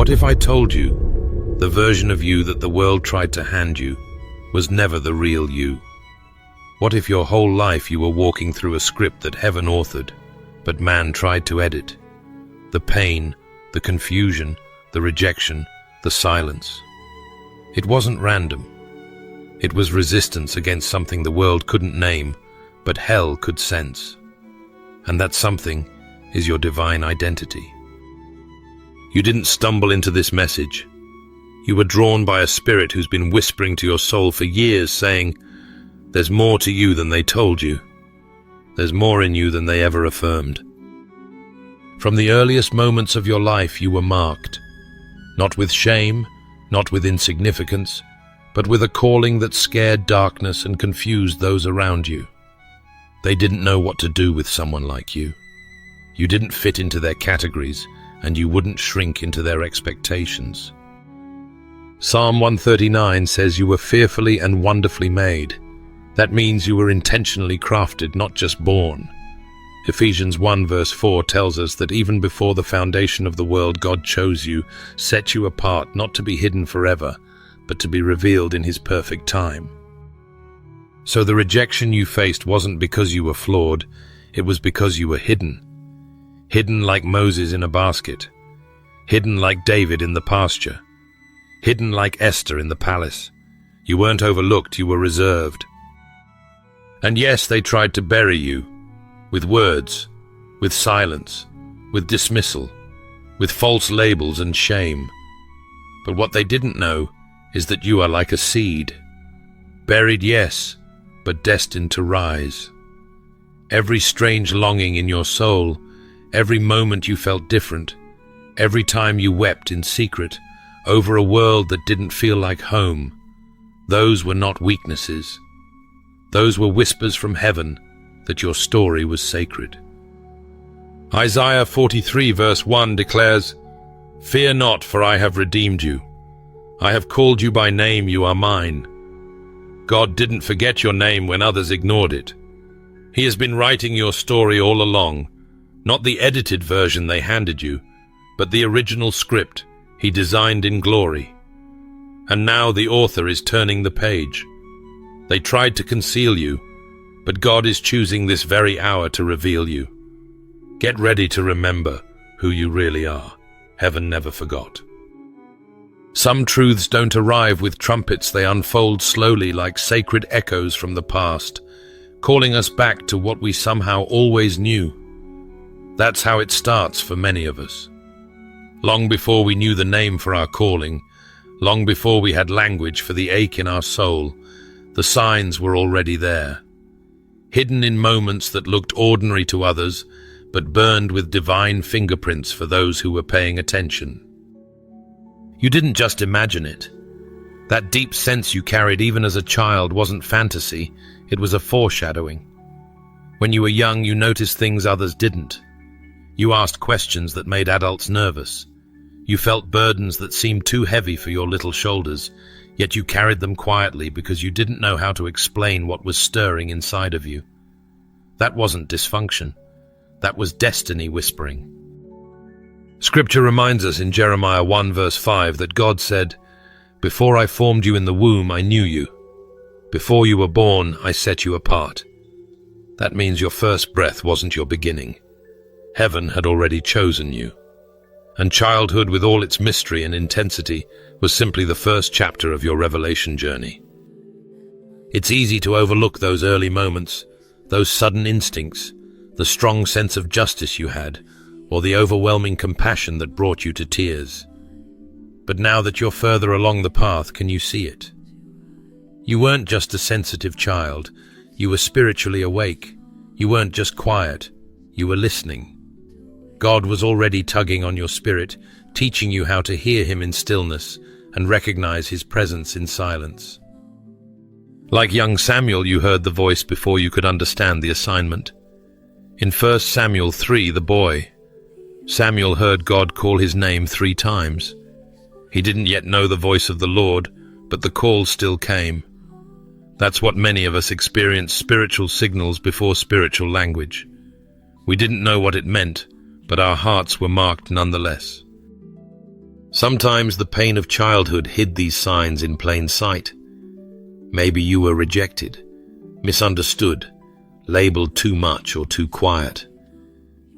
What if I told you the version of you that the world tried to hand you was never the real you? What if your whole life you were walking through a script that heaven authored, but man tried to edit? The pain, the confusion, the rejection, the silence. It wasn't random. It was resistance against something the world couldn't name, but hell could sense. And that something is your divine identity. You didn't stumble into this message. You were drawn by a spirit who's been whispering to your soul for years, saying, "There's more to you than they told you. There's more in you than they ever affirmed." From the earliest moments of your life, you were marked, not with shame, not with insignificance, but with a calling that scared darkness and confused those around you. They didn't know what to do with someone like you. You didn't fit into their categories, and you wouldn't shrink into their expectations. Psalm 139 says you were fearfully and wonderfully made. That means you were intentionally crafted, not just born. Ephesians 1 verse 4 tells us that even before the foundation of the world, God chose you, set you apart, not to be hidden forever, but to be revealed in His perfect time. So the rejection you faced wasn't because you were flawed, it was because you were hidden. Hidden like Moses in a basket. Hidden like David in the pasture. Hidden like Esther in the palace. You weren't overlooked, you were reserved. And yes, they tried to bury you, with words, with silence, with dismissal, with false labels and shame. But what they didn't know is that you are like a seed. Buried, yes, but destined to rise. Every strange longing in your soul, every moment you felt different, every time you wept in secret over a world that didn't feel like home, those were not weaknesses. Those were whispers from heaven that your story was sacred. Isaiah 43 verse 1 declares, "Fear not, for I have redeemed you. I have called you by name, you are mine." God didn't forget your name when others ignored it. He has been writing your story all along, not the edited version they handed you, but the original script He designed in glory. And now the author is turning the page. They tried to conceal you, but God is choosing this very hour to reveal you. Get ready to remember who you really are. Heaven never forgot. Some truths don't arrive with trumpets, they unfold slowly like sacred echoes from the past, calling us back to what we somehow always knew. That's how it starts for many of us. Long before we knew the name for our calling, long before we had language for the ache in our soul, the signs were already there. Hidden in moments that looked ordinary to others, but burned with divine fingerprints for those who were paying attention. You didn't just imagine it. That deep sense you carried even as a child wasn't fantasy, it was a foreshadowing. When you were young, you noticed things others didn't. You asked questions that made adults nervous. You felt burdens that seemed too heavy for your little shoulders, yet you carried them quietly because you didn't know how to explain what was stirring inside of you. That wasn't dysfunction. That was destiny whispering. Scripture reminds us in Jeremiah 1 verse 5 that God said, "Before I formed you in the womb, I knew you. Before you were born, I set you apart." That means your first breath wasn't your beginning. Heaven had already chosen you. And childhood, with all its mystery and intensity, was simply the first chapter of your revelation journey. It's easy to overlook those early moments, those sudden instincts, the strong sense of justice you had, or the overwhelming compassion that brought you to tears. But now that you're further along the path, can you see it? You weren't just a sensitive child, you were spiritually awake. You weren't just quiet, you were listening. God was already tugging on your spirit, teaching you how to hear Him in stillness and recognize His presence in silence. Like young Samuel, you heard the voice before you could understand the assignment. In 1 Samuel 3, the boy, Samuel heard God call his name 3 times. He didn't yet know the voice of the Lord, but the call still came. That's what many of us experience, spiritual signals before spiritual language. We didn't know what it meant, but our hearts were marked nonetheless. Sometimes the pain of childhood hid these signs in plain sight. Maybe you were rejected, misunderstood, labeled too much or too quiet.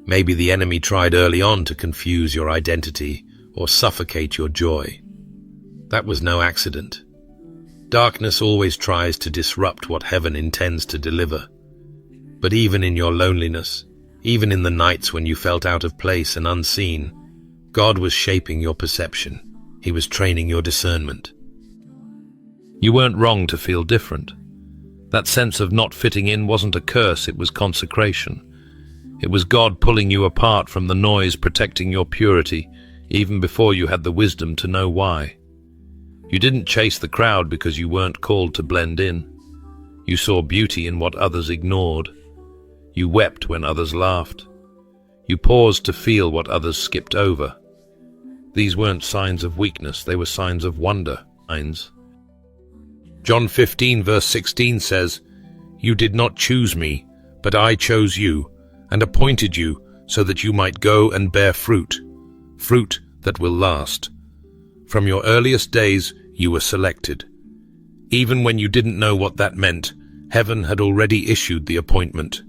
Maybe the enemy tried early on to confuse your identity or suffocate your joy. That was no accident. Darkness always tries to disrupt what heaven intends to deliver. But even in your loneliness, even in the nights when you felt out of place and unseen, God was shaping your perception. He was training your discernment. You weren't wrong to feel different. That sense of not fitting in wasn't a curse, it was consecration. It was God pulling you apart from the noise, protecting your purity, even before you had the wisdom to know why. You didn't chase the crowd because you weren't called to blend in. You saw beauty in what others ignored. You wept when others laughed. You paused to feel what others skipped over. These weren't signs of weakness, they were signs of wonder. John 15 verse 16 says, "You did not choose me, but I chose you, and appointed you so that you might go and bear fruit, fruit that will last." From your earliest days, you were selected. Even when you didn't know what that meant, heaven had already issued the appointment.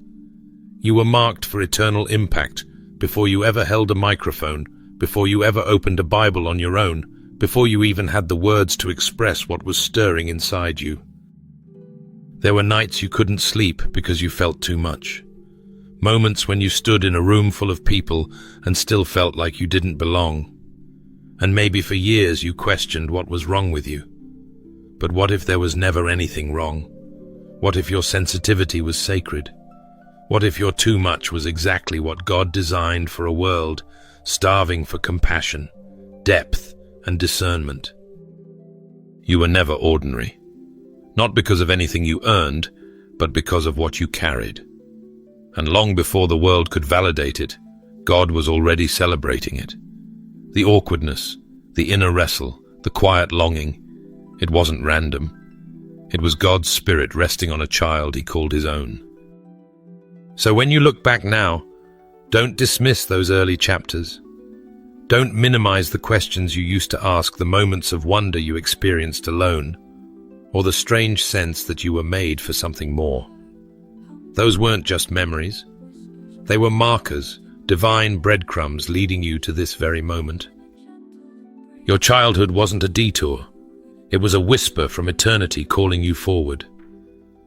You were marked for eternal impact before you ever held a microphone, before you ever opened a Bible on your own, before you even had the words to express what was stirring inside you. There were nights you couldn't sleep because you felt too much. Moments when you stood in a room full of people and still felt like you didn't belong. And maybe for years you questioned what was wrong with you. But what if there was never anything wrong? What if your sensitivity was sacred? What if your too much was exactly what God designed for a world starving for compassion, depth, and discernment? You were never ordinary. Not because of anything you earned, but because of what you carried. And long before the world could validate it, God was already celebrating it. The awkwardness, the inner wrestle, the quiet longing, it wasn't random. It was God's Spirit resting on a child he called his own. So when you look back now, don't dismiss those early chapters. Don't minimize the questions you used to ask, the moments of wonder you experienced alone, or the strange sense that you were made for something more. Those weren't just memories. They were markers, divine breadcrumbs leading you to this very moment. Your childhood wasn't a detour. It was a whisper from eternity calling you forward.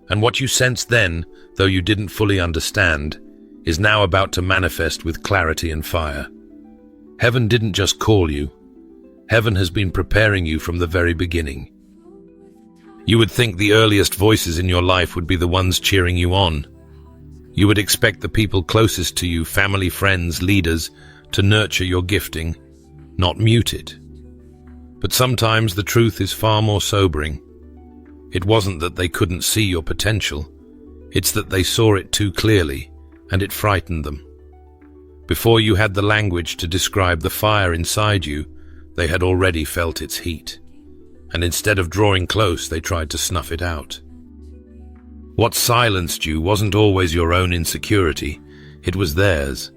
And what you sensed then, though you didn't fully understand, is now about to manifest with clarity and fire. Heaven didn't just call you. Heaven has been preparing you from the very beginning. You would think the earliest voices in your life would be the ones cheering you on. You would expect the people closest to you, family, friends, leaders, to nurture your gifting, not mute it. But sometimes the truth is far more sobering. It wasn't that they couldn't see your potential. It's that they saw it too clearly, and it frightened them. Before you had the language to describe the fire inside you, they had already felt its heat. And instead of drawing close, they tried to snuff it out. What silenced you wasn't always your own insecurity, it was theirs.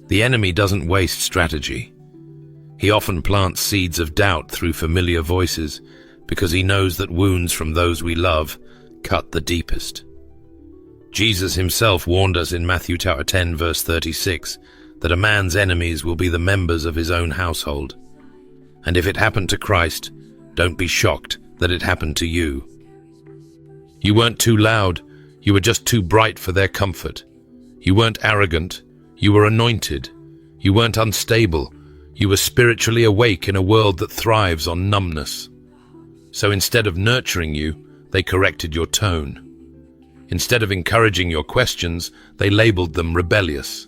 The enemy doesn't waste strategy. He often plants seeds of doubt through familiar voices, because he knows that wounds from those we love cut the deepest. Jesus himself warned us in Matthew chapter 10 verse 36 that a man's enemies will be the members of his own household. And if it happened to Christ, don't be shocked that it happened to you. You weren't too loud, you were just too bright for their comfort. You weren't arrogant, you were anointed. You weren't unstable, you were spiritually awake in a world that thrives on numbness. So instead of nurturing you, they corrected your tone. Instead of encouraging your questions, they labeled them rebellious.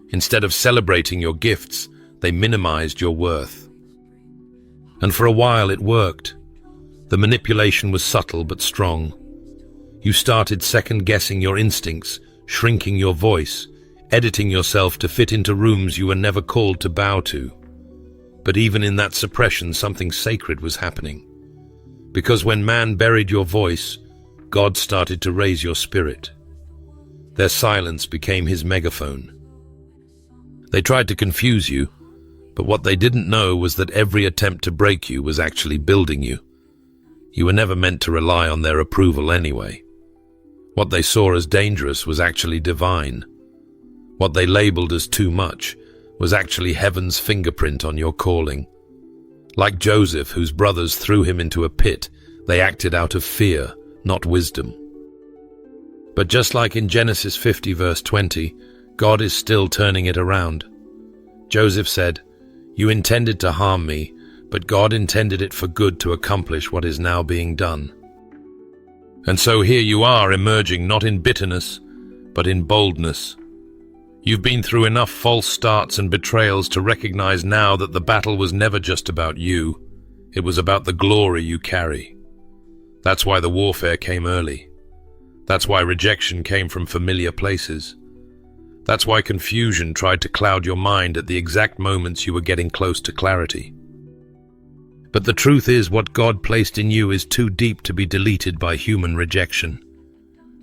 Instead of celebrating your gifts, they minimized your worth. And for a while it worked. The manipulation was subtle but strong. You started second-guessing your instincts, shrinking your voice, editing yourself to fit into rooms you were never called to bow to. But even in that suppression, something sacred was happening. Because when man buried your voice, God started to raise your spirit. Their silence became his megaphone. They tried to confuse you, But what they didn't know was that every attempt to break you was actually building you. You were never meant to rely on their approval anyway. What they saw as dangerous was actually divine. What they labeled as too much was actually heaven's fingerprint on your calling. Like Joseph, whose brothers threw him into a pit, they acted out of fear, not wisdom. But just like in Genesis 50 verse 20, God is still turning it around. Joseph said, "You intended to harm me, but God intended it for good to accomplish what is now being done." And so here you are, emerging not in bitterness, but in boldness. You've been through enough false starts and betrayals to recognize now that the battle was never just about you. It was about the glory you carry. That's why the warfare came early. That's why rejection came from familiar places. That's why confusion tried to cloud your mind at the exact moments you were getting close to clarity. But the truth is, what God placed in you is too deep to be deleted by human rejection.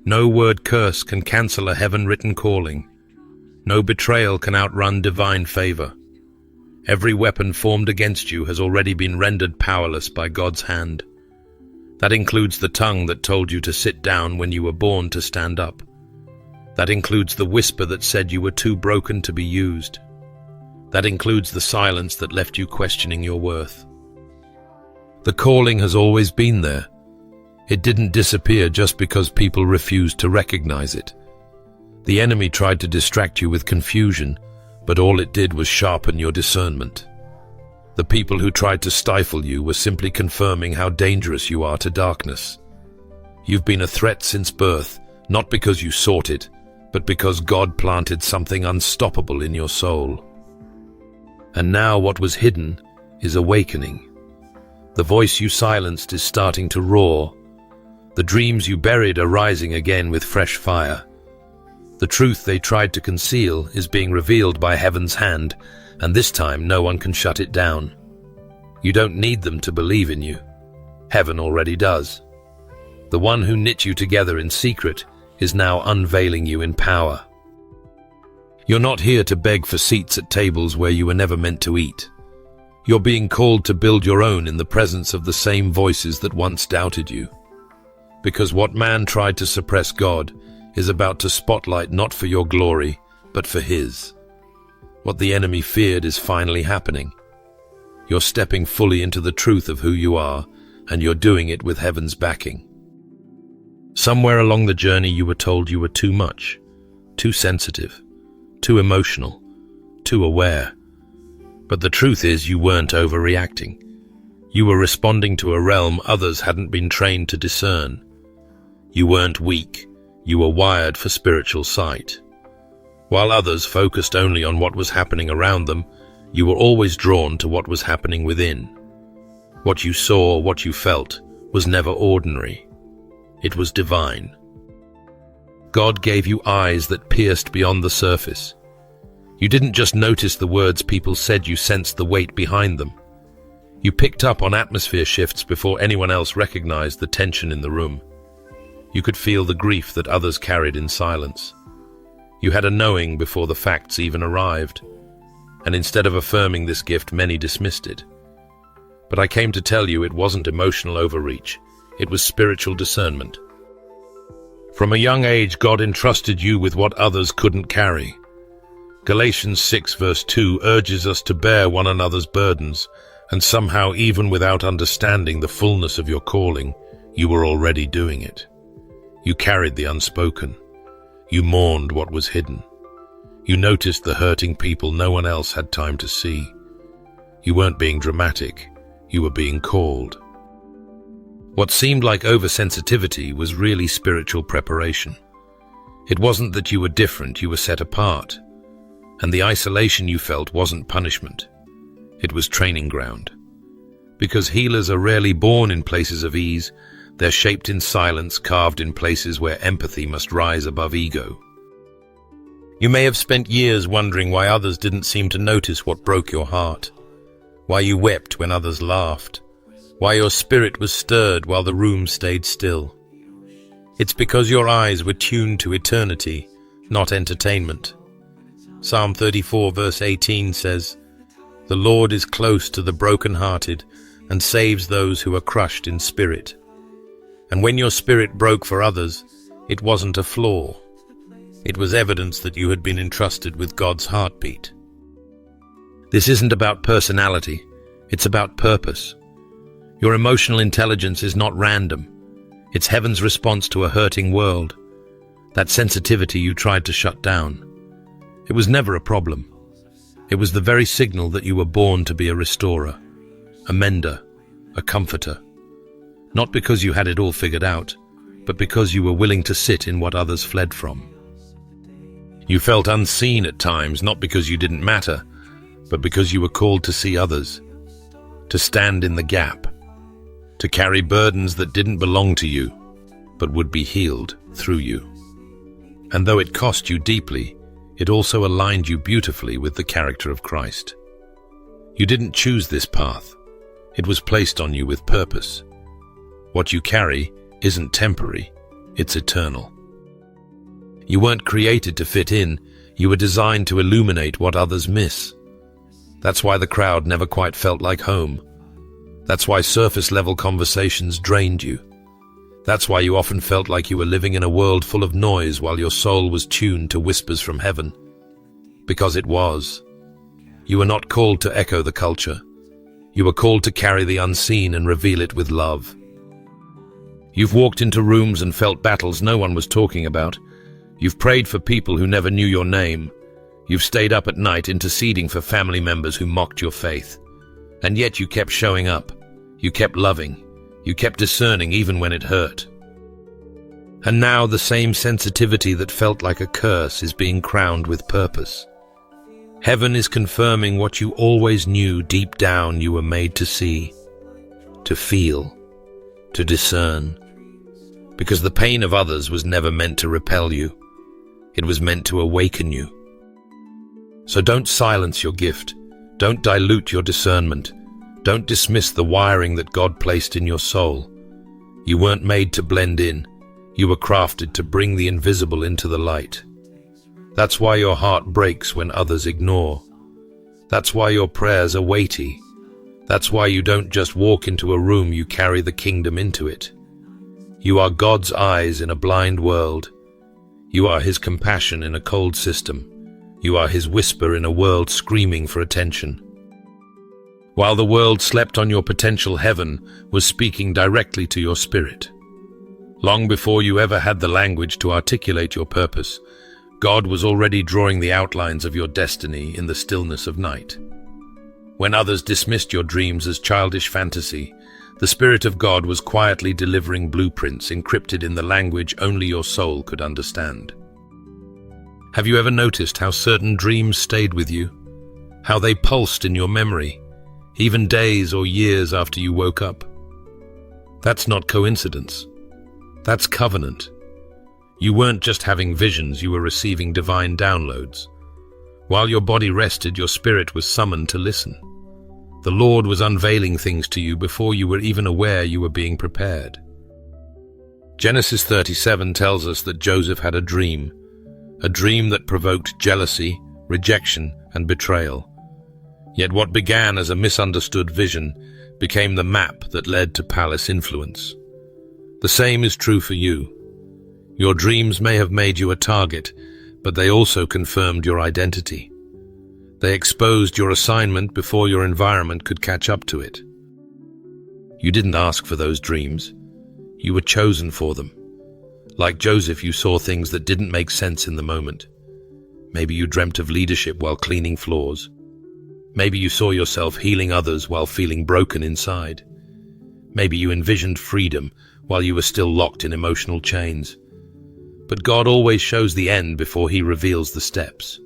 No word curse can cancel a heaven-written calling. No betrayal can outrun divine favor. Every weapon formed against you has already been rendered powerless by God's hand. That includes the tongue that told you to sit down when you were born to stand up. That includes the whisper that said you were too broken to be used. That includes the silence that left you questioning your worth. The calling has always been there. It didn't disappear just because people refused to recognize it. The enemy tried to distract you with confusion, but all it did was sharpen your discernment. The people who tried to stifle you were simply confirming how dangerous you are to darkness. You've been a threat since birth, not because you sought it, but because God planted something unstoppable in your soul. And now what was hidden is awakening. The voice you silenced is starting to roar. The dreams you buried are rising again with fresh fire. The truth they tried to conceal is being revealed by heaven's hand, and this time no one can shut it down. You don't need them to believe in you. Heaven already does. The one who knit you together in secret is now unveiling you in power. You're not here to beg for seats at tables where you were never meant to eat. You're being called to build your own in the presence of the same voices that once doubted you. Because what man tried to suppress, God is about to spotlight not for your glory, but for his. What the enemy feared is finally happening. You're stepping fully into the truth of who you are, and you're doing it with heaven's backing. Somewhere along the journey you were told you were too much, too sensitive, too emotional, too aware. But the truth is you weren't overreacting. You were responding to a realm others hadn't been trained to discern. You weren't weak. You were wired for spiritual sight. While others focused only on what was happening around them, you were always drawn to what was happening within. What you saw, what you felt, was never ordinary. It was divine. God gave you eyes that pierced beyond the surface. You didn't just notice the words people said, you sensed the weight behind them. You picked up on atmosphere shifts before anyone else recognized the tension in the room. You could feel the grief that others carried in silence. You had a knowing before the facts even arrived. And instead of affirming this gift, many dismissed it. But I came to tell you it wasn't emotional overreach. It was spiritual discernment. From a young age, God entrusted you with what others couldn't carry. Galatians 6 verse 2 urges us to bear one another's burdens, and somehow, even without understanding the fullness of your calling, you were already doing it. You carried the unspoken. You mourned what was hidden. You noticed the hurting people no one else had time to see. You weren't being dramatic. You were being called. What seemed like oversensitivity was really spiritual preparation. It wasn't that you were different, you were set apart. And the isolation you felt wasn't punishment. It was training ground. Because healers are rarely born in places of ease, they're shaped in silence, carved in places where empathy must rise above ego. You may have spent years wondering why others didn't seem to notice what broke your heart, why you wept when others laughed, why your spirit was stirred while the room stayed still. It's because your eyes were tuned to eternity, not entertainment. Psalm 34 verse 18 says, The Lord is close to the broken-hearted and saves those who are crushed in spirit. And when your spirit broke for others, it wasn't a flaw. It was evidence that you had been entrusted with God's heartbeat. This isn't about personality, it's about purpose. Your emotional intelligence is not random. It's heaven's response to a hurting world. That sensitivity you tried to shut down. It was never a problem. It was the very signal that you were born to be a restorer, a mender, a comforter. Not because you had it all figured out, but because you were willing to sit in what others fled from. You felt unseen at times, not because you didn't matter, but because you were called to see others, to stand in the gap, to carry burdens that didn't belong to you, but would be healed through you. And though it cost you deeply, it also aligned you beautifully with the character of Christ. You didn't choose this path. It was placed on you with purpose. What you carry isn't temporary, it's eternal. You weren't created to fit in, you were designed to illuminate what others miss. That's why the crowd never quite felt like home. That's why surface-level conversations drained you. That's why you often felt like you were living in a world full of noise while your soul was tuned to whispers from heaven. Because it was. You were not called to echo the culture. You were called to carry the unseen and reveal it with love. You've walked into rooms and felt battles no one was talking about. You've prayed for people who never knew your name. You've stayed up at night interceding for family members who mocked your faith. And yet you kept showing up. You kept loving. You kept discerning even when it hurt. And now the same sensitivity that felt like a curse is being crowned with purpose. Heaven is confirming what you always knew deep down you were made to see, to feel, to discern. Because the pain of others was never meant to repel you. It was meant to awaken you. So don't silence your gift. Don't dilute your discernment. Don't dismiss the wiring that God placed in your soul. You weren't made to blend in. You were crafted to bring the invisible into the light. That's why your heart breaks when others ignore. That's why your prayers are weighty. That's why you don't just walk into a room, you carry the kingdom into it. You are God's eyes in a blind world. You are His compassion in a cold system. You are His whisper in a world screaming for attention. While the world slept on your potential, heaven was speaking directly to your spirit. Long before you ever had the language to articulate your purpose, God was already drawing the outlines of your destiny in the stillness of night. When others dismissed your dreams as childish fantasy, the Spirit of God was quietly delivering blueprints encrypted in the language only your soul could understand. Have you ever noticed how certain dreams stayed with you? How they pulsed in your memory, even days or years after you woke up? That's not coincidence. That's covenant. You weren't just having visions, you were receiving divine downloads. While your body rested, your spirit was summoned to listen. The Lord was unveiling things to you before you were even aware you were being prepared. Genesis 37 tells us that Joseph had a dream that provoked jealousy, rejection, and betrayal. Yet what began as a misunderstood vision became the map that led to palace influence. The same is true for you. Your dreams may have made you a target, but they also confirmed your identity. They exposed your assignment before your environment could catch up to it. You didn't ask for those dreams. You were chosen for them. Like Joseph, you saw things that didn't make sense in the moment. Maybe you dreamt of leadership while cleaning floors. Maybe you saw yourself healing others while feeling broken inside. Maybe you envisioned freedom while you were still locked in emotional chains. But God always shows the end before He reveals the steps.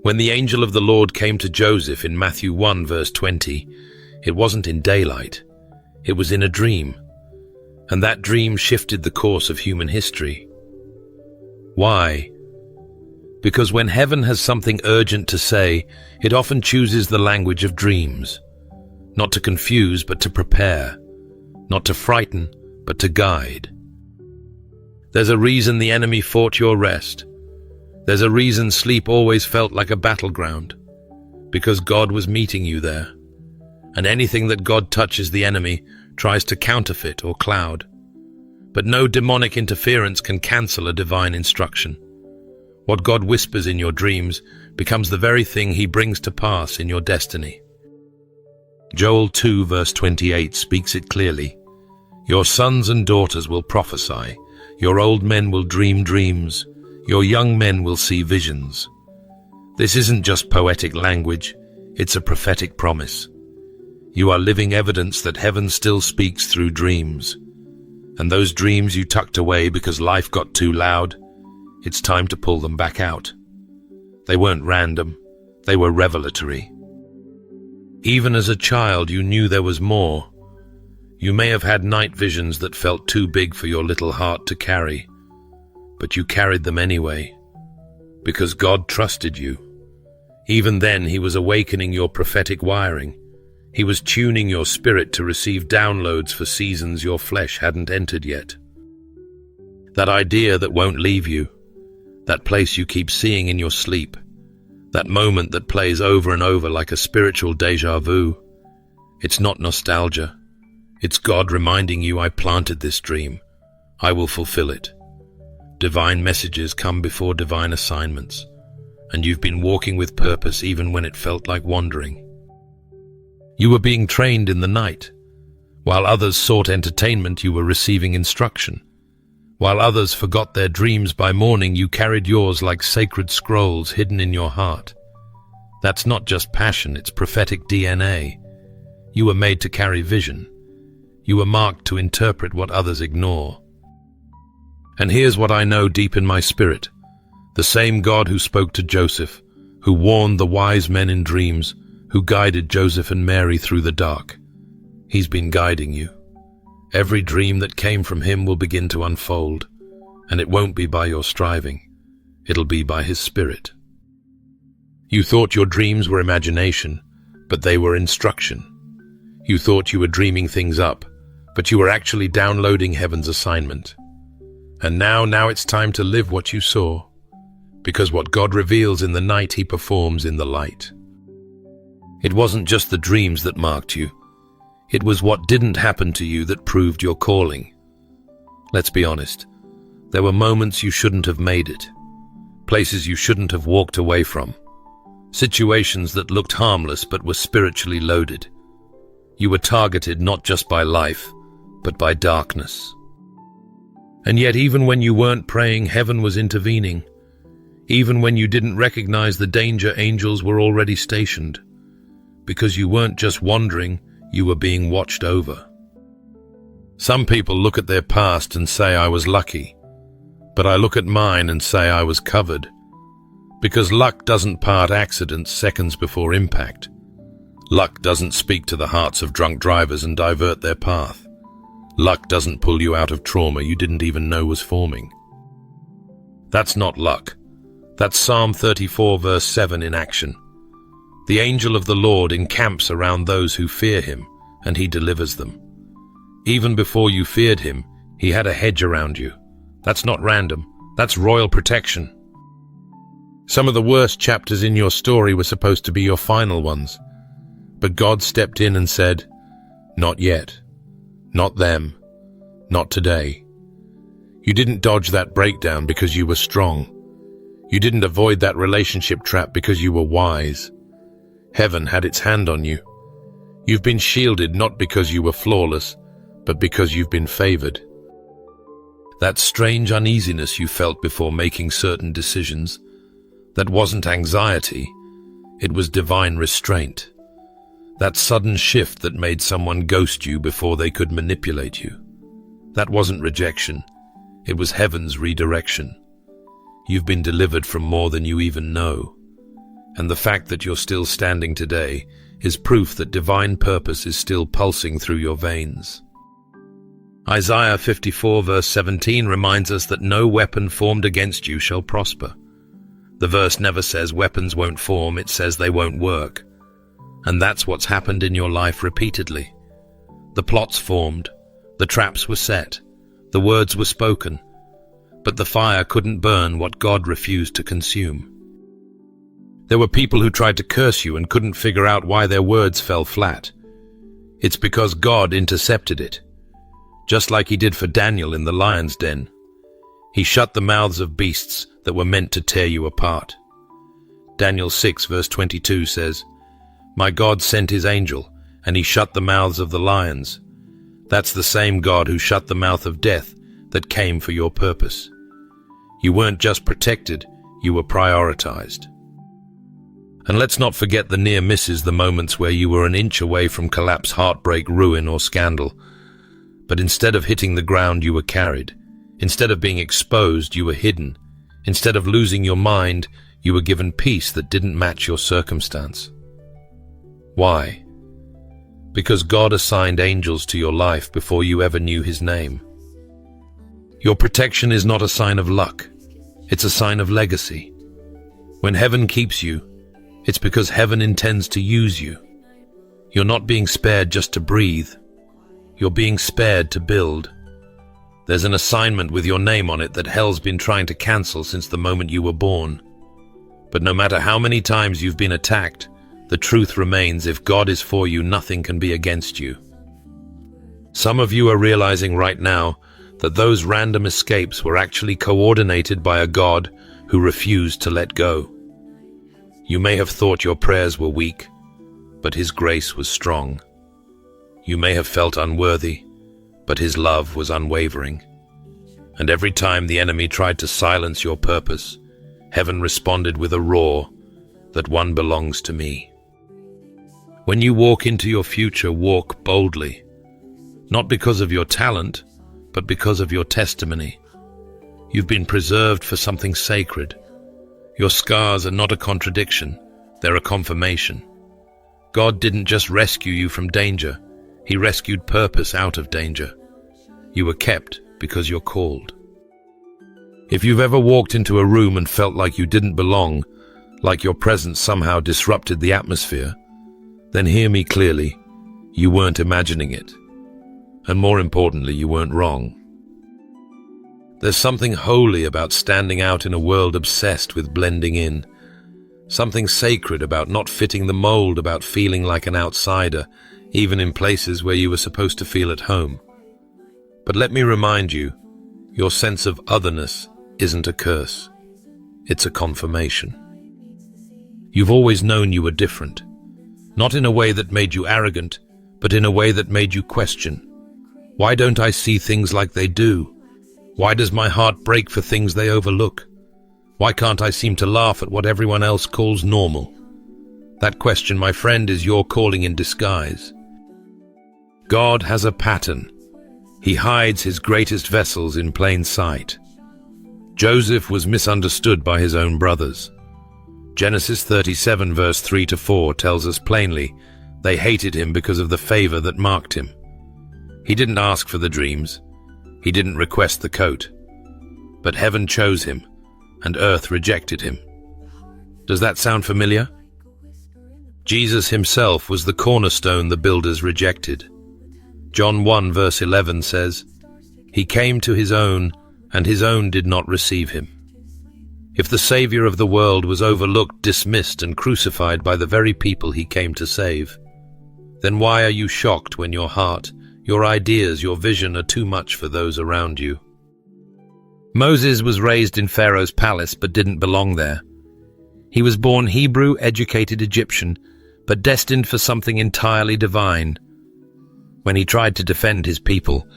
When the angel of the Lord came to Joseph in Matthew 1 verse 20, it wasn't in daylight, it was in a dream. And that dream shifted the course of human history. Why? Because when heaven has something urgent to say, it often chooses the language of dreams. Not to confuse, but to prepare. Not to frighten, but to guide. There's a reason the enemy fought your rest. There's a reason sleep always felt like a battleground. because God was meeting you there. And anything that God touches, the enemy tries to counterfeit or cloud. But no demonic interference can cancel a divine instruction. What God whispers in your dreams becomes the very thing he brings to pass in your destiny. Joel 2 verse 28 speaks it clearly. Your sons and daughters will prophesy. Your old men will dream dreams. Your young men will see visions. This isn't just poetic language, it's a prophetic promise. You are living evidence that heaven still speaks through dreams. And those dreams you tucked away because life got too loud, it's time to pull them back out. They weren't random, they were revelatory. Even as a child, you knew there was more. You may have had night visions that felt too big for your little heart to carry, but you carried them anyway, because God trusted you. Even then, he was awakening your prophetic wiring. He was tuning your spirit to receive downloads for seasons your flesh hadn't entered yet. That idea that won't leave you, that place you keep seeing in your sleep, that moment that plays over and over like a spiritual déjà vu, it's not nostalgia. It's God reminding you, I planted this dream. I will fulfill it. Divine messages come before divine assignments, and you've been walking with purpose even when it felt like wandering. You were being trained in the night. While others sought entertainment, you were receiving instruction. While others forgot their dreams by morning, you carried yours like sacred scrolls hidden in your heart. That's not just passion, it's prophetic DNA. You were made to carry vision. You were marked to interpret what others ignore. And here's what I know deep in my spirit. The same God who spoke to Joseph, who warned the wise men in dreams, who guided Joseph and Mary through the dark. He's been guiding you. Every dream that came from him will begin to unfold, and it won't be by your striving. It'll be by his Spirit. You thought your dreams were imagination, but they were instruction. You thought you were dreaming things up, but you were actually downloading heaven's assignment. And now it's time to live what you saw, because what God reveals in the night, he performs in the light. It wasn't just the dreams that marked you. It was what didn't happen to you that proved your calling. Let's be honest. There were moments you shouldn't have made it. Places you shouldn't have walked away from. Situations that looked harmless but were spiritually loaded. You were targeted not just by life, but by darkness. And yet even when you weren't praying, heaven was intervening. Even when you didn't recognize the danger, angels were already stationed. Because you weren't just wandering, you were being watched over. Some people look at their past and say, I was lucky. But I look at mine and say I was covered. Because luck doesn't part accidents seconds before impact. Luck doesn't speak to the hearts of drunk drivers and divert their path. Luck doesn't pull you out of trauma you didn't even know was forming. That's not luck. That's Psalm 34 verse 7 in action. The angel of the Lord encamps around those who fear him, and he delivers them. Even before you feared him, he had a hedge around you. That's not random. That's royal protection. Some of the worst chapters in your story were supposed to be your final ones. But God stepped in and said, not yet. Not them. Not today. You didn't dodge that breakdown because you were strong. You didn't avoid that relationship trap because you were wise. Heaven had its hand on you. You've been shielded not because you were flawless, but because you've been favored. That strange uneasiness you felt before making certain decisions, that wasn't anxiety, it was divine restraint. That sudden shift that made someone ghost you before they could manipulate you. That wasn't rejection, it was heaven's redirection. You've been delivered from more than you even know. And the fact that you're still standing today is proof that divine purpose is still pulsing through your veins. Isaiah 54 verse 17 reminds us that no weapon formed against you shall prosper. The verse never says weapons won't form, it says they won't work. And that's what's happened in your life repeatedly. The plots formed, the traps were set, the words were spoken, but the fire couldn't burn what God refused to consume. There were people who tried to curse you and couldn't figure out why their words fell flat. It's because God intercepted it, just like he did for Daniel in the lion's den. He shut the mouths of beasts that were meant to tear you apart. Daniel 6 verse 22 says, "My God sent his angel, and he shut the mouths of the lions." That's the same God who shut the mouth of death that came for your purpose. You weren't just protected, you were prioritized. And let's not forget the near misses, the moments where you were an inch away from collapse, heartbreak, ruin, or scandal. But instead of hitting the ground, you were carried. Instead of being exposed, you were hidden. Instead of losing your mind, you were given peace that didn't match your circumstance. Why? Because God assigned angels to your life before you ever knew his name. Your protection is not a sign of luck. It's a sign of legacy. When heaven keeps you, it's because heaven intends to use you. You're not being spared just to breathe. You're being spared to build. There's an assignment with your name on it that hell's been trying to cancel since the moment you were born. But no matter how many times you've been attacked, the truth remains: if God is for you, nothing can be against you. Some of you are realizing right now that those random escapes were actually coordinated by a God who refused to let go. You may have thought your prayers were weak, but his grace was strong. You may have felt unworthy, but his love was unwavering. And every time the enemy tried to silence your purpose, heaven responded with a roar: "That one belongs to me." When you walk into your future, walk boldly, not because of your talent, but because of your testimony. You've been preserved for something sacred. Your scars are not a contradiction, they're a confirmation. God didn't just rescue you from danger, he rescued purpose out of danger. You were kept because you're called. If you've ever walked into a room and felt like you didn't belong, like your presence somehow disrupted the atmosphere, then hear me clearly: you weren't imagining it. And more importantly, you weren't wrong. There's something holy about standing out in a world obsessed with blending in. Something sacred about not fitting the mold, about feeling like an outsider, even in places where you were supposed to feel at home. But let me remind you, your sense of otherness isn't a curse. It's a confirmation. You've always known you were different. Not in a way that made you arrogant, but in a way that made you question. Why don't I see things like they do? Why does my heart break for things they overlook? Why can't I seem to laugh at what everyone else calls normal? That question, my friend, is your calling in disguise. God has a pattern. He hides his greatest vessels in plain sight. Joseph was misunderstood by his own brothers. Genesis 37 verse 3-4 tells us plainly, they hated him because of the favor that marked him. He didn't ask for the dreams. He didn't request the coat. But heaven chose him, and earth rejected him. Does that sound familiar? Jesus himself was the cornerstone the builders rejected. John 1 verse 11 says, "He came to his own, and his own did not receive him." If the Savior of the world was overlooked, dismissed, and crucified by the very people he came to save, then why are you shocked when your heart, your ideas, your vision are too much for those around you? Moses was raised in Pharaoh's palace but didn't belong there. He was born Hebrew, educated Egyptian, but destined for something entirely divine. When he tried to defend his people,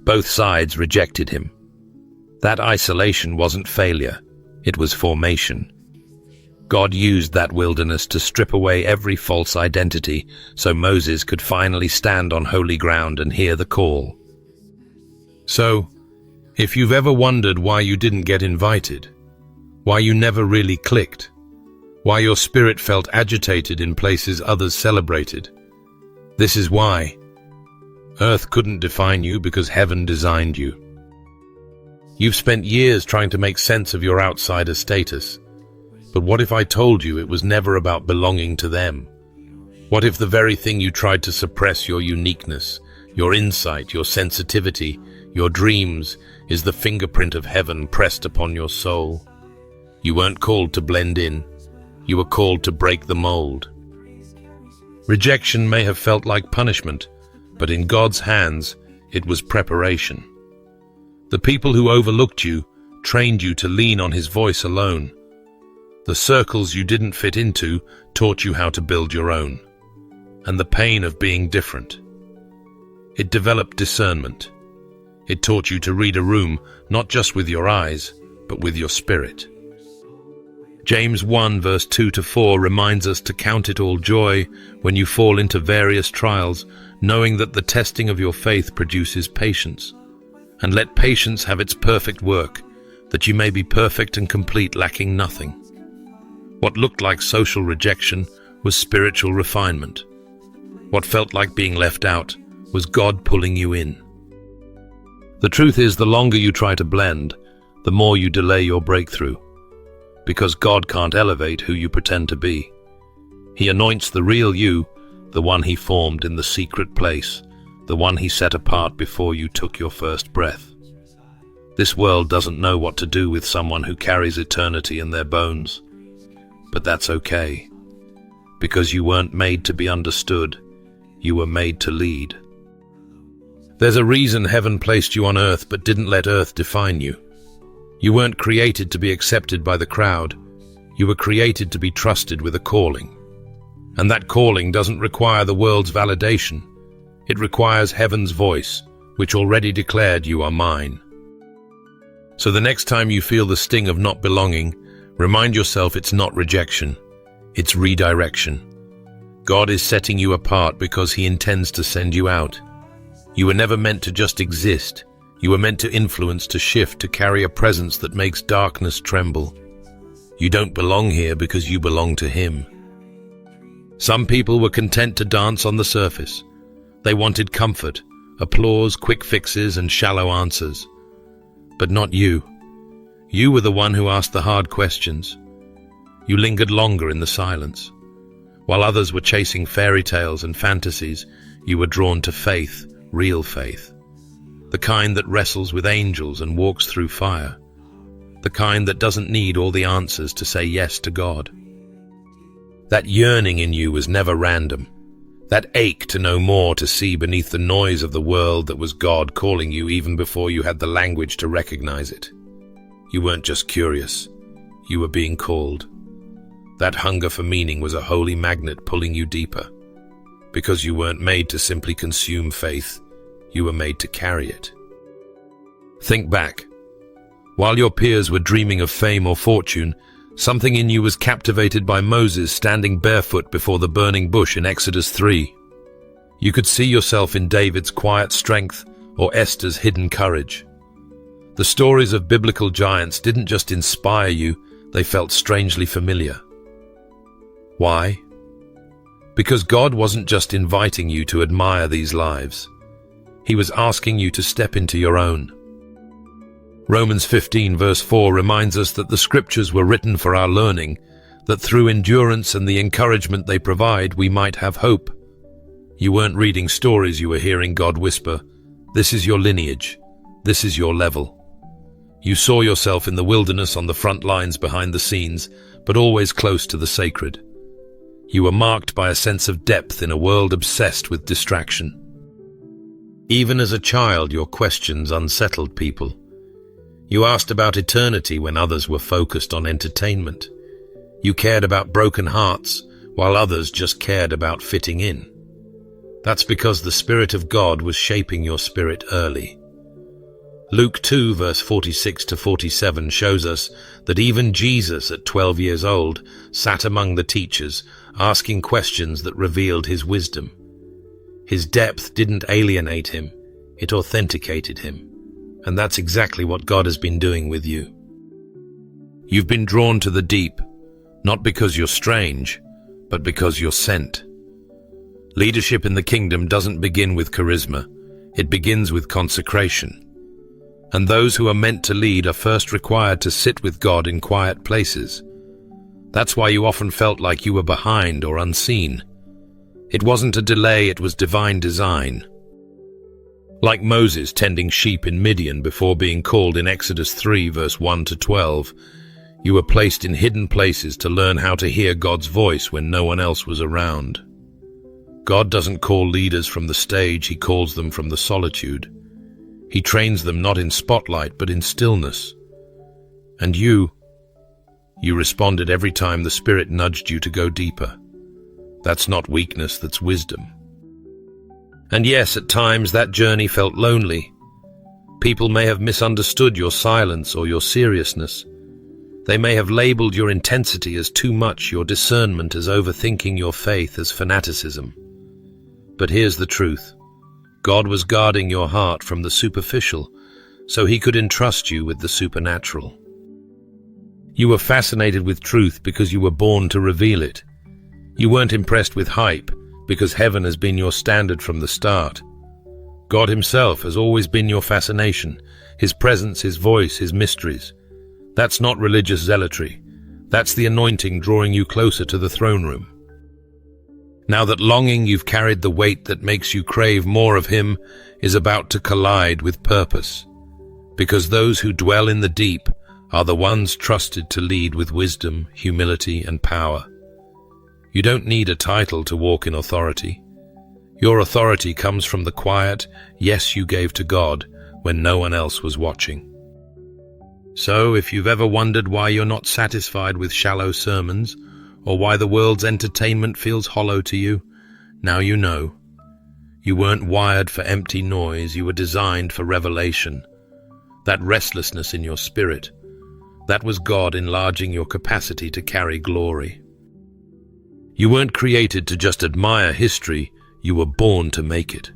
both sides rejected him. That isolation wasn't failure, it was formation. God used that wilderness to strip away every false identity so Moses could finally stand on holy ground and hear the call. So, if you've ever wondered why you didn't get invited, why you never really clicked, why your spirit felt agitated in places others celebrated, this is why. Earth couldn't define you because heaven designed you. You've spent years trying to make sense of your outsider status. But what if I told you it was never about belonging to them? What if the very thing you tried to suppress, your uniqueness, your insight, your sensitivity, your dreams, is the fingerprint of heaven pressed upon your soul? You weren't called to blend in. You were called to break the mold. Rejection may have felt like punishment, but in God's hands, it was preparation. The people who overlooked you trained you to lean on His voice alone. The circles you didn't fit into taught you how to build your own. And the pain of being different. It developed discernment. It taught you to read a room not just with your eyes, but with your spirit. James 1 verse 2-4 reminds us to count it all joy when you fall into various trials, knowing that the testing of your faith produces patience. And let patience have its perfect work, that you may be perfect and complete, lacking nothing. What looked like social rejection was spiritual refinement. What felt like being left out was God pulling you in. The truth is, the longer you try to blend, the more you delay your breakthrough. Because God can't elevate who you pretend to be. He anoints the real you, the one He formed in the secret place, the one He set apart before you took your first breath. This world doesn't know what to do with someone who carries eternity in their bones. But that's okay. Because you weren't made to be understood. You were made to lead. There's a reason heaven placed you on earth but didn't let earth define you. You weren't created to be accepted by the crowd. You were created to be trusted with a calling. And that calling doesn't require the world's validation. It requires heaven's voice, which already declared you are mine. So the next time you feel the sting of not belonging, remind yourself it's not rejection, it's redirection. God is setting you apart because He intends to send you out. You were never meant to just exist. You were meant to influence, to shift, to carry a presence that makes darkness tremble. You don't belong here because you belong to Him. Some people were content to dance on the surface. They wanted comfort, applause, quick fixes, and shallow answers. But not you. You were the one who asked the hard questions. You lingered longer in the silence. While others were chasing fairy tales and fantasies, you were drawn to faith, real faith. The kind that wrestles with angels and walks through fire. The kind that doesn't need all the answers to say yes to God. That yearning in you was never random. That ache to know more, to see beneath the noise of the world that was God calling you even before you had the language to recognize it. You weren't just curious. You were being called. That hunger for meaning was a holy magnet pulling you deeper. Because you weren't made to simply consume faith. You were made to carry it. Think back. While your peers were dreaming of fame or fortune, something in you was captivated by Moses standing barefoot before the burning bush in Exodus 3. You could see yourself in David's quiet strength or Esther's hidden courage. The stories of biblical giants didn't just inspire you, they felt strangely familiar. Why? Because God wasn't just inviting you to admire these lives. He was asking you to step into your own. Romans 15 verse 4 reminds us that the scriptures were written for our learning, that through endurance and the encouragement they provide, we might have hope. You weren't reading stories, you were hearing God whisper, "This is your lineage. This is your level." You saw yourself in the wilderness, on the front lines, behind the scenes, but always close to the sacred. You were marked by a sense of depth in a world obsessed with distraction. Even as a child, your questions unsettled people. You asked about eternity when others were focused on entertainment. You cared about broken hearts, while others just cared about fitting in. That's because the Spirit of God was shaping your spirit early. Luke 2 verse 46-47 shows us that even Jesus at 12 years old sat among the teachers, asking questions that revealed His wisdom. His depth didn't alienate Him, it authenticated Him. And that's exactly what God has been doing with you. You've been drawn to the deep, not because you're strange, but because you're sent. Leadership in the kingdom doesn't begin with charisma, it begins with consecration. And those who are meant to lead are first required to sit with God in quiet places. That's why you often felt like you were behind or unseen. It wasn't a delay, it was divine design. Like Moses tending sheep in Midian before being called in Exodus 3 verse 1-12, You were placed in hidden places to learn how to hear God's voice when no one else was around. God doesn't call leaders from the stage, he calls them from the solitude. He trains them not in spotlight, but in stillness. And you responded every time the Spirit nudged you to go deeper. That's not weakness, that's wisdom. And yes, at times that journey felt lonely. People may have misunderstood your silence or your seriousness. They may have labeled your intensity as too much, your discernment as overthinking, your faith as fanaticism. But here's the truth. God was guarding your heart from the superficial, so he could entrust you with the supernatural. You were fascinated with truth because you were born to reveal it. You weren't impressed with hype because heaven has been your standard from the start. God himself has always been your fascination, his presence, his voice, his mysteries. That's not religious zealotry. That's the anointing drawing you closer to the throne room. Now that longing you've carried the weight that makes you crave more of him is about to collide with purpose, because those who dwell in the deep are the ones trusted to lead with wisdom, humility, and power. You don't need a title to walk in authority. Your authority comes from the quiet yes you gave to God when no one else was watching. So, if you've ever wondered why you're not satisfied with shallow sermons, or why the world's entertainment feels hollow to you, now you know. You weren't wired for empty noise, you were designed for revelation. That restlessness in your spirit, that was God enlarging your capacity to carry glory. You weren't created to just admire history, you were born to make it.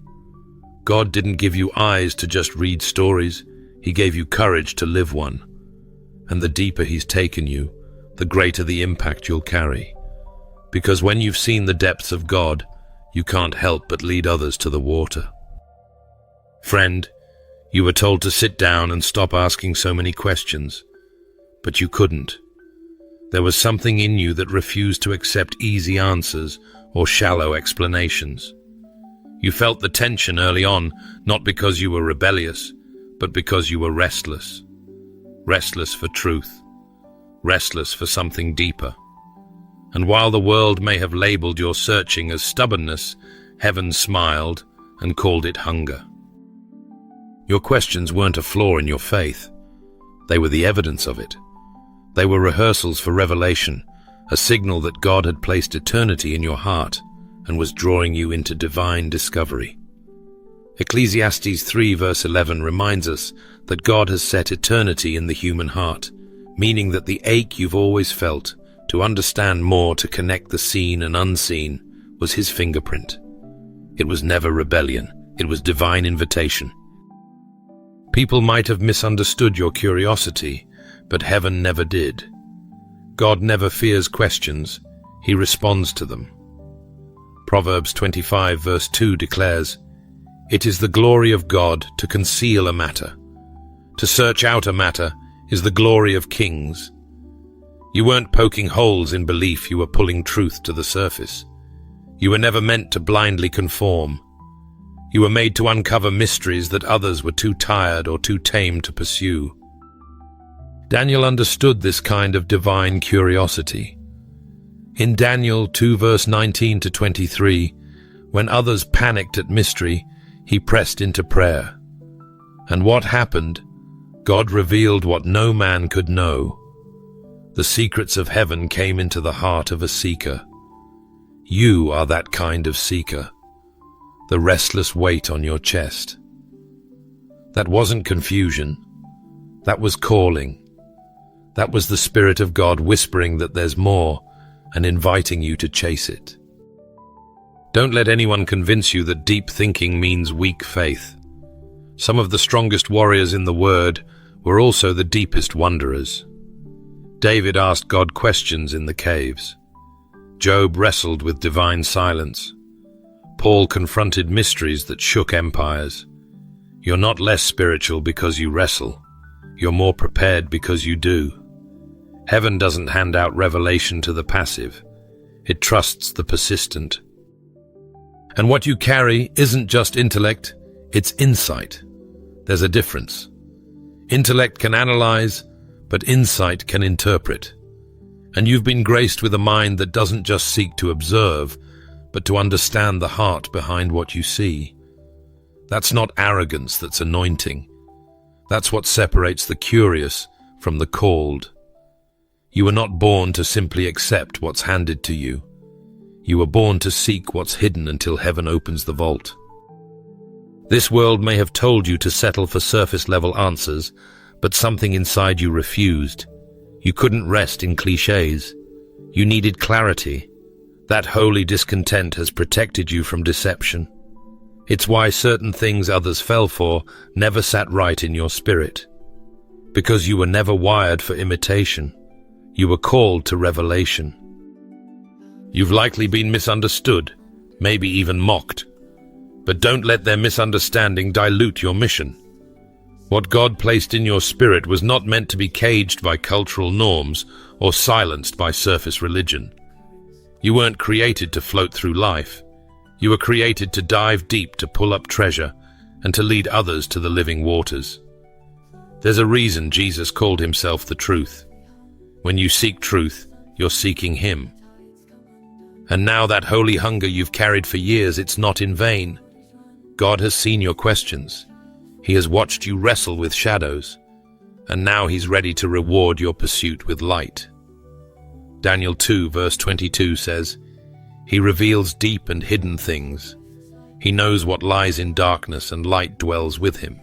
God didn't give you eyes to just read stories, he gave you courage to live one. And the deeper he's taken you, the greater the impact you'll carry. Because when you've seen the depths of God, you can't help but lead others to the water. Friend, you were told to sit down and stop asking so many questions, but you couldn't. There was something in you that refused to accept easy answers or shallow explanations. You felt the tension early on, not because you were rebellious, but because you were restless. Restless for truth. Restless for something deeper. And while the world may have labeled your searching as stubbornness, heaven smiled and called it hunger. Your questions weren't a flaw in your faith. They were the evidence of it. They were rehearsals for revelation, a signal that God had placed eternity in your heart and was drawing you into divine discovery. Ecclesiastes 3 verse 11 reminds us that God has set eternity in the human heart, meaning that the ache you've always felt to understand more, to connect the seen and unseen, was his fingerprint. It was never rebellion, it was divine invitation. People might have misunderstood your curiosity, but heaven never did. God never fears questions, he responds to them. Proverbs 25 verse 2 declares, "It is the glory of God to conceal a matter. To search out a matter is the glory of kings." You weren't poking holes in belief, you were pulling truth to the surface. You were never meant to blindly conform. You were made to uncover mysteries that others were too tired or too tame to pursue. Daniel understood this kind of divine curiosity. In Daniel 2 verse 19 to 23, when others panicked at mystery, he pressed into prayer. And what happened? God revealed what no man could know. The secrets of heaven came into the heart of a seeker. You are that kind of seeker. The restless weight on your chest. That wasn't confusion. That was calling. That was the Spirit of God whispering that there's more and inviting you to chase it. Don't let anyone convince you that deep thinking means weak faith. Some of the strongest warriors in the Word were also the deepest wanderers. David asked God questions in the caves. Job wrestled with divine silence. Paul confronted mysteries that shook empires. You're not less spiritual because you wrestle. You're more prepared because you do. Heaven doesn't hand out revelation to the passive. It trusts the persistent. And what you carry isn't just intellect, it's insight. There's a difference. Intellect can analyze, but insight can interpret. And you've been graced with a mind that doesn't just seek to observe, but to understand the heart behind what you see. That's not arrogance, that's anointing. That's what separates the curious from the called. You were not born to simply accept what's handed to you. You were born to seek what's hidden until heaven opens the vault. This world may have told you to settle for surface-level answers, but something inside you refused. You couldn't rest in cliches. You needed clarity. That holy discontent has protected you from deception. It's why certain things others fell for never sat right in your spirit. Because you were never wired for imitation. You were called to revelation. You've likely been misunderstood, maybe even mocked. But don't let their misunderstanding dilute your mission. What God placed in your spirit was not meant to be caged by cultural norms or silenced by surface religion. You weren't created to float through life. You were created to dive deep, to pull up treasure, and to lead others to the living waters. There's a reason Jesus called himself the truth. When you seek truth, you're seeking him. And now that holy hunger you've carried for years, it's not in vain. God has seen your questions. He has watched you wrestle with shadows, and now he's ready to reward your pursuit with light. Daniel 2 verse 22 says, "He reveals deep and hidden things. He knows what lies in darkness, and light dwells with him."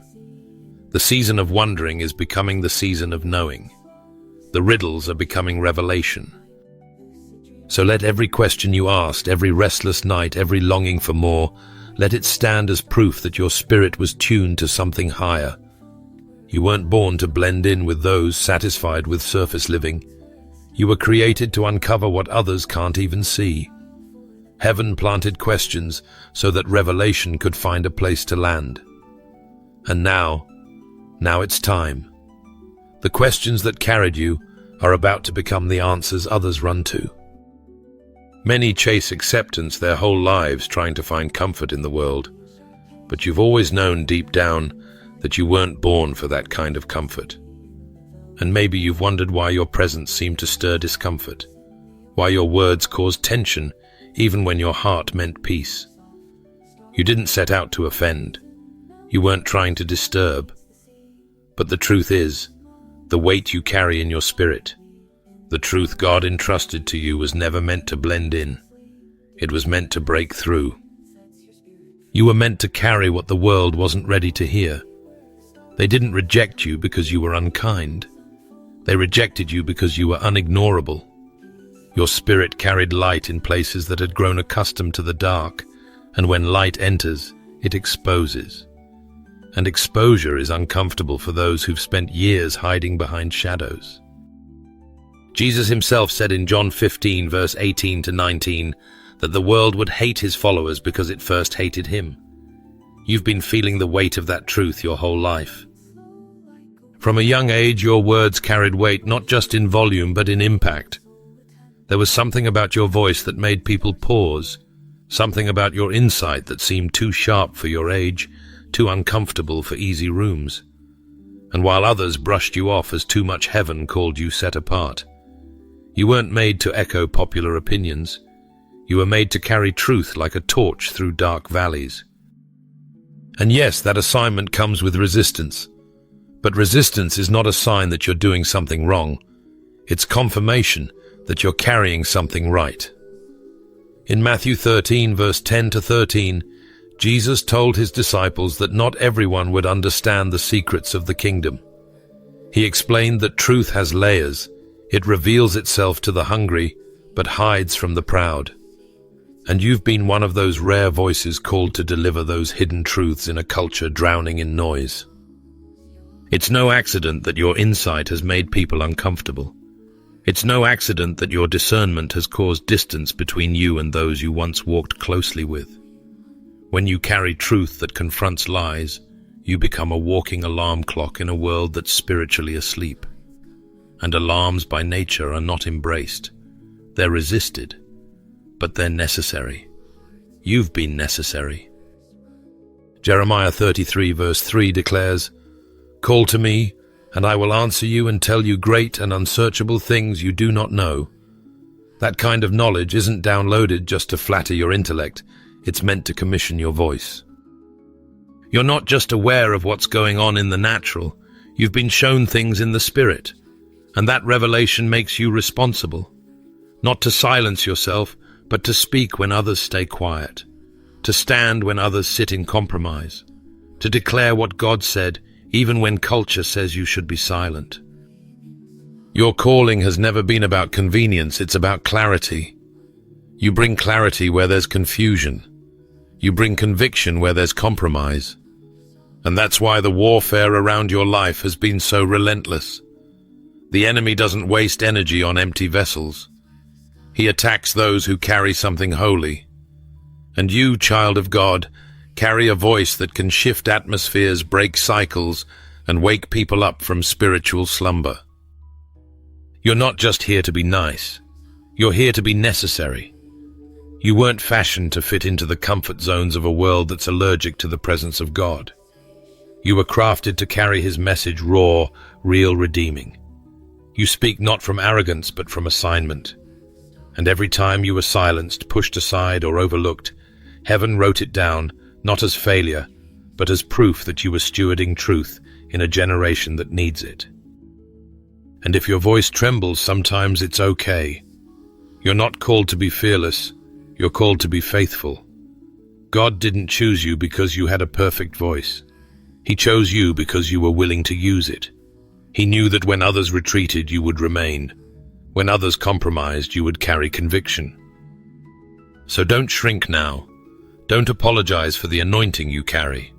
The season of wondering is becoming the season of knowing. The riddles are becoming revelation. So let every question you asked, every restless night, every longing for more, let it stand as proof that your spirit was tuned to something higher. You weren't born to blend in with those satisfied with surface living. You were created to uncover what others can't even see. Heaven planted questions so that revelation could find a place to land. And now it's time. The questions that carried you are about to become the answers others run to. Many chase acceptance their whole lives trying to find comfort in the world, but you've always known deep down that you weren't born for that kind of comfort. And maybe you've wondered why your presence seemed to stir discomfort, why your words caused tension even when your heart meant peace. You didn't set out to offend. You weren't trying to disturb. But the truth is, the weight you carry in your spirit, the truth God entrusted to you, was never meant to blend in. It was meant to break through. You were meant to carry what the world wasn't ready to hear. They didn't reject you because you were unkind. They rejected you because you were unignorable. Your spirit carried light in places that had grown accustomed to the dark, and when light enters, it exposes. And exposure is uncomfortable for those who've spent years hiding behind shadows. Jesus himself said in John 15, verse 18 to 19, that the world would hate his followers because it first hated him. You've been feeling the weight of that truth your whole life. From a young age, your words carried weight not just in volume but in impact. There was something about your voice that made people pause, something about your insight that seemed too sharp for your age, too uncomfortable for easy rooms. And while others brushed you off as too much, heaven called you set apart. You weren't made to echo popular opinions. You were made to carry truth like a torch through dark valleys. And yes, that assignment comes with resistance. But resistance is not a sign that you're doing something wrong. It's confirmation that you're carrying something right. In Matthew 13, verse 10 to 13, Jesus told his disciples that not everyone would understand the secrets of the kingdom. He explained that truth has layers. It reveals itself to the hungry, but hides from the proud. And you've been one of those rare voices called to deliver those hidden truths in a culture drowning in noise. It's no accident that your insight has made people uncomfortable. It's no accident that your discernment has caused distance between you and those you once walked closely with. When you carry truth that confronts lies, you become a walking alarm clock in a world that's spiritually asleep. And alarms by nature are not embraced. They're resisted, but they're necessary. You've been necessary. Jeremiah 33 verse 3 declares, "Call to me, and I will answer you and tell you great and unsearchable things you do not know. That kind of knowledge isn't downloaded just to flatter your intellect. It's meant to commission your voice. You're not just aware of what's going on in the natural. You've been shown things in the spirit, and that revelation makes you responsible. Not to silence yourself, but to speak when others stay quiet, to stand when others sit in compromise, to declare what God said, even when culture says you should be silent. Your calling has never been about convenience, it's about clarity. You bring clarity where there's confusion. You bring conviction where there's compromise. And that's why the warfare around your life has been so relentless. The enemy doesn't waste energy on empty vessels. He attacks those who carry something holy. And you, child of God, carry a voice that can shift atmospheres, break cycles, and wake people up from spiritual slumber. You're not just here to be nice. You're here to be necessary. You weren't fashioned to fit into the comfort zones of a world that's allergic to the presence of God. You were crafted to carry his message raw, real, redeeming. You speak not from arrogance, but from assignment. And every time you were silenced, pushed aside, or overlooked, heaven wrote it down, not as failure, but as proof that you were stewarding truth in a generation that needs it. And if your voice trembles, sometimes it's okay. You're not called to be fearless, you're called to be faithful. God didn't choose you because you had a perfect voice. He chose you because you were willing to use it. He knew that when others retreated, you would remain. When others compromised, you would carry conviction. So don't shrink now. Don't apologize for the anointing you carry.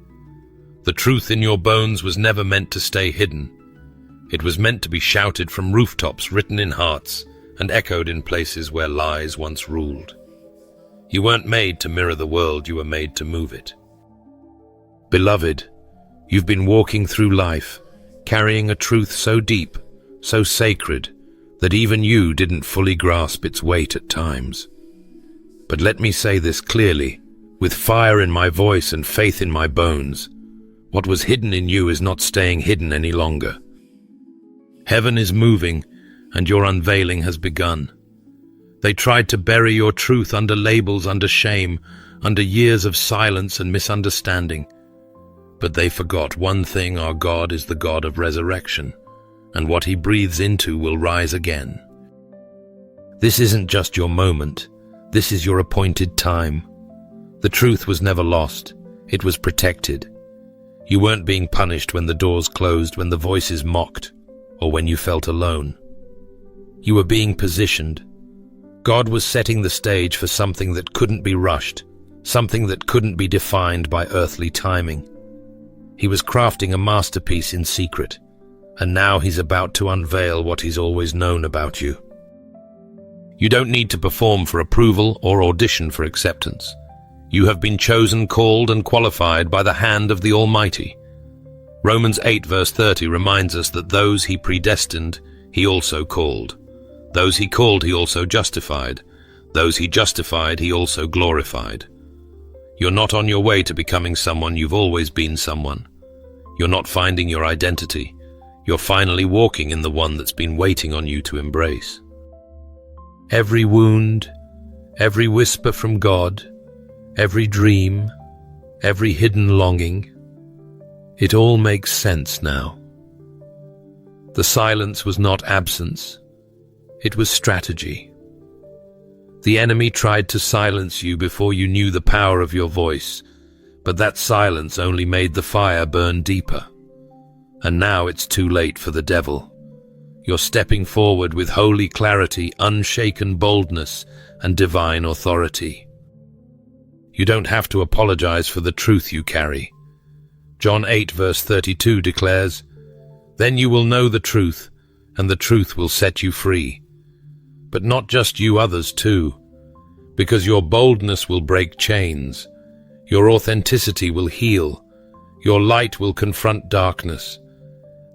The truth in your bones was never meant to stay hidden. It was meant to be shouted from rooftops, written in hearts, and echoed in places where lies once ruled. You weren't made to mirror the world, you were made to move it. Beloved, you've been walking through life, carrying a truth so deep, so sacred, that even you didn't fully grasp its weight at times. But let me say this clearly, with fire in my voice and faith in my bones, what was hidden in you is not staying hidden any longer. Heaven is moving, and your unveiling has begun. They tried to bury your truth under labels, under shame, under years of silence and misunderstanding. But they forgot one thing: our God is the God of resurrection, and what he breathes into will rise again. This isn't just your moment, this is your appointed time. The truth was never lost, it was protected. You weren't being punished when the doors closed, when the voices mocked, or when you felt alone. You were being positioned. God was setting the stage for something that couldn't be rushed, something that couldn't be defined by earthly timing. He was crafting a masterpiece in secret, and now he's about to unveil what he's always known about you. You don't need to perform for approval or audition for acceptance. You have been chosen, called, and qualified by the hand of the Almighty. Romans 8 verse 30 reminds us that those he predestined, he also called. Those he called, he also justified. Those he justified, he also glorified. You're not on your way to becoming someone, you've always been someone. You're not finding your identity. You're finally walking in the one that's been waiting on you to embrace. Every wound, every whisper from God, every dream, every hidden longing, it all makes sense now. The silence was not absence, it was strategy. The enemy tried to silence you before you knew the power of your voice, but that silence only made the fire burn deeper. And now it's too late for the devil. You're stepping forward with holy clarity, unshaken boldness, and divine authority. You don't have to apologize for the truth you carry. John 8 verse 32 declares, "Then you will know the truth, and the truth will set you free." But not just you, others too, because your boldness will break chains, your authenticity will heal, your light will confront darkness.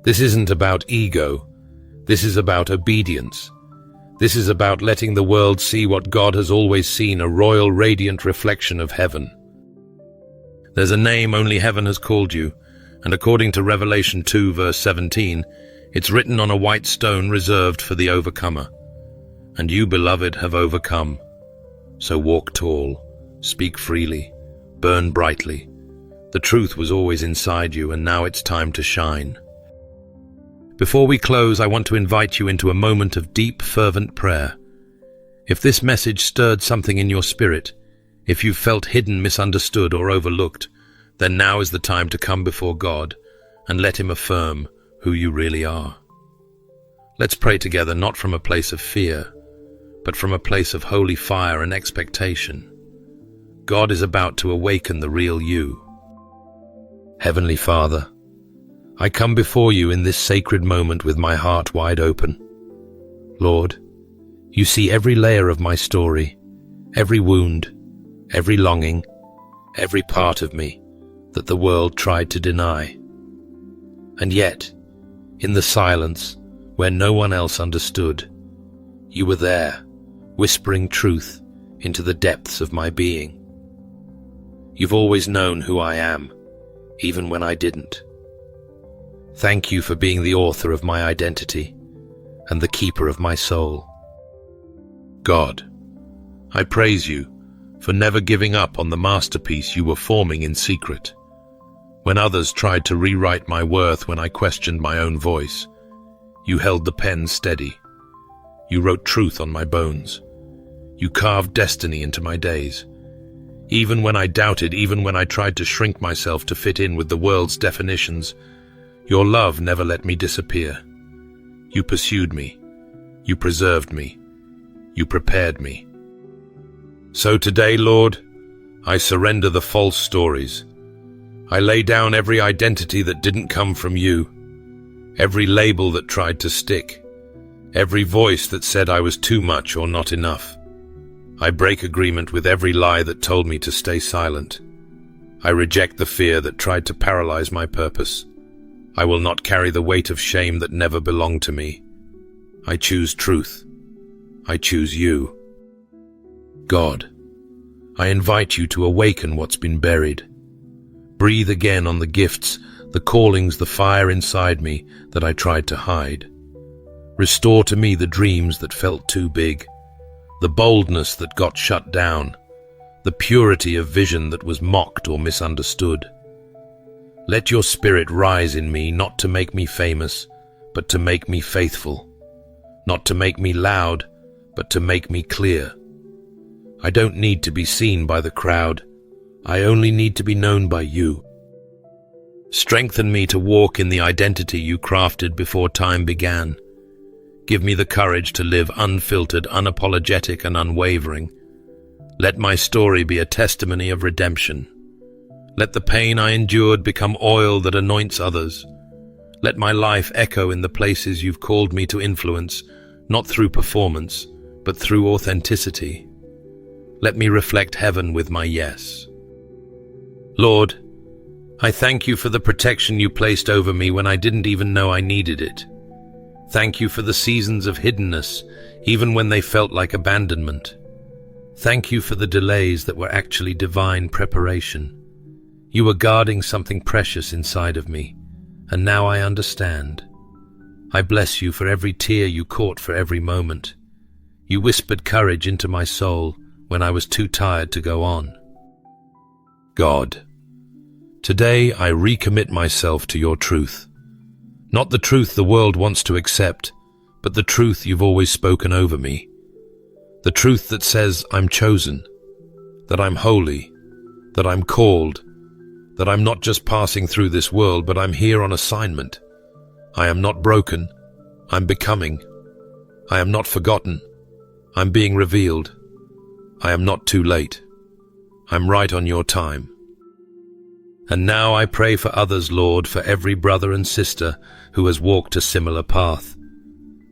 This isn't about ego, this is about obedience. This is about letting the world see what God has always seen, a royal, radiant reflection of heaven. There's a name only heaven has called you, and according to Revelation 2 verse 17, It's written on a white stone reserved for the overcomer. And you, beloved, have overcome. So walk tall, speak freely, burn brightly. The truth was always inside you, and now it's time to shine. Before we close, I want to invite you into a moment of deep, fervent prayer. If this message stirred something in your spirit, if you've felt hidden, misunderstood, or overlooked, then now is the time to come before God and let Him affirm who you really are. Let's pray together, not from a place of fear, but from a place of holy fire and expectation. God is about to awaken the real you. Heavenly Father, I come before you in this sacred moment with my heart wide open. Lord, you see every layer of my story, every wound, every longing, every part of me that the world tried to deny. And yet, in the silence, where no one else understood, you were there, whispering truth into the depths of my being. You've always known who I am, even when I didn't. Thank you for being the author of my identity and the keeper of my soul. God, I praise you for never giving up on the masterpiece you were forming in secret. When others tried to rewrite my worth, when I questioned my own voice, you held the pen steady. You wrote truth on my bones. You carved destiny into my days. Even when I doubted, even when I tried to shrink myself to fit in with the world's definitions, your love never let me disappear. You pursued me. You preserved me. You prepared me. So today, Lord, I surrender the false stories. I lay down every identity that didn't come from you, every label that tried to stick, every voice that said I was too much or not enough. I break agreement with every lie that told me to stay silent. I reject the fear that tried to paralyze my purpose. I will not carry the weight of shame that never belonged to me. I choose truth. I choose you. God, I invite you to awaken what's been buried. Breathe again on the gifts, the callings, the fire inside me that I tried to hide. Restore to me the dreams that felt too big, the boldness that got shut down, the purity of vision that was mocked or misunderstood. Let your spirit rise in me, not to make me famous, but to make me faithful, not to make me loud, but to make me clear. I don't need to be seen by the crowd. I only need to be known by you. Strengthen me to walk in the identity you crafted before time began. Give me the courage to live unfiltered, unapologetic, and unwavering. Let my story be a testimony of redemption. Let the pain I endured become oil that anoints others. Let my life echo in the places you've called me to influence, not through performance, but through authenticity. Let me reflect heaven with my yes. Lord, I thank you for the protection you placed over me when I didn't even know I needed it. Thank you for the seasons of hiddenness, even when they felt like abandonment. Thank you for the delays that were actually divine preparation. You were guarding something precious inside of me, and now I understand. I bless you for every tear you caught, for every moment. You whispered courage into my soul when I was too tired to go on. God, today I recommit myself to your truth. Not the truth the world wants to accept, but the truth you've always spoken over me. The truth that says I'm chosen, that I'm holy, that I'm called, that I'm not just passing through this world, but I'm here on assignment. I am not broken, I'm becoming. I am not forgotten, I'm being revealed. I am not too late. I'm right on your time. And now I pray for others, Lord, for every brother and sister who has walked a similar path,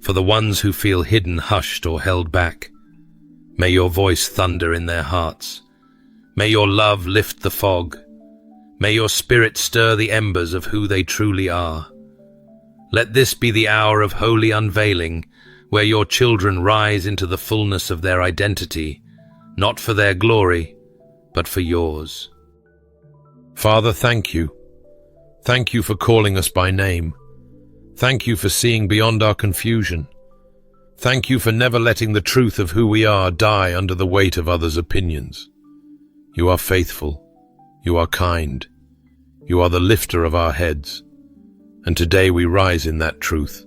for the ones who feel hidden, hushed, or held back. May your voice thunder in their hearts. May your love lift the fog. May your spirit stir the embers of who they truly are. Let this be the hour of holy unveiling, where your children rise into the fullness of their identity, not for their glory, but for yours. Father, thank you. Thank you for calling us by name. Thank you for seeing beyond our confusion. Thank you for never letting the truth of who we are die under the weight of others' opinions. You are faithful. You are kind. You are the lifter of our heads. And today we rise in that truth.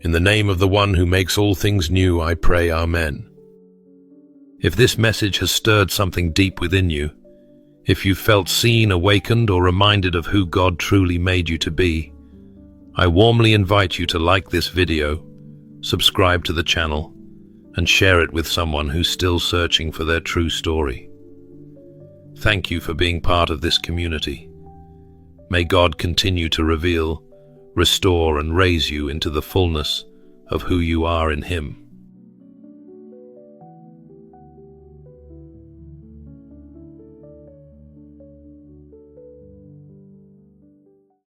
In the name of the one who makes all things new, I pray, Amen. If this message has stirred something deep within you, if you felt seen, awakened, or reminded of who God truly made you to be, I warmly invite you to like this video, subscribe to the channel, and share it with someone who's still searching for their true story. Thank you for being part of this community. May God continue to reveal, restore, and raise you into the fullness of who you are in Him.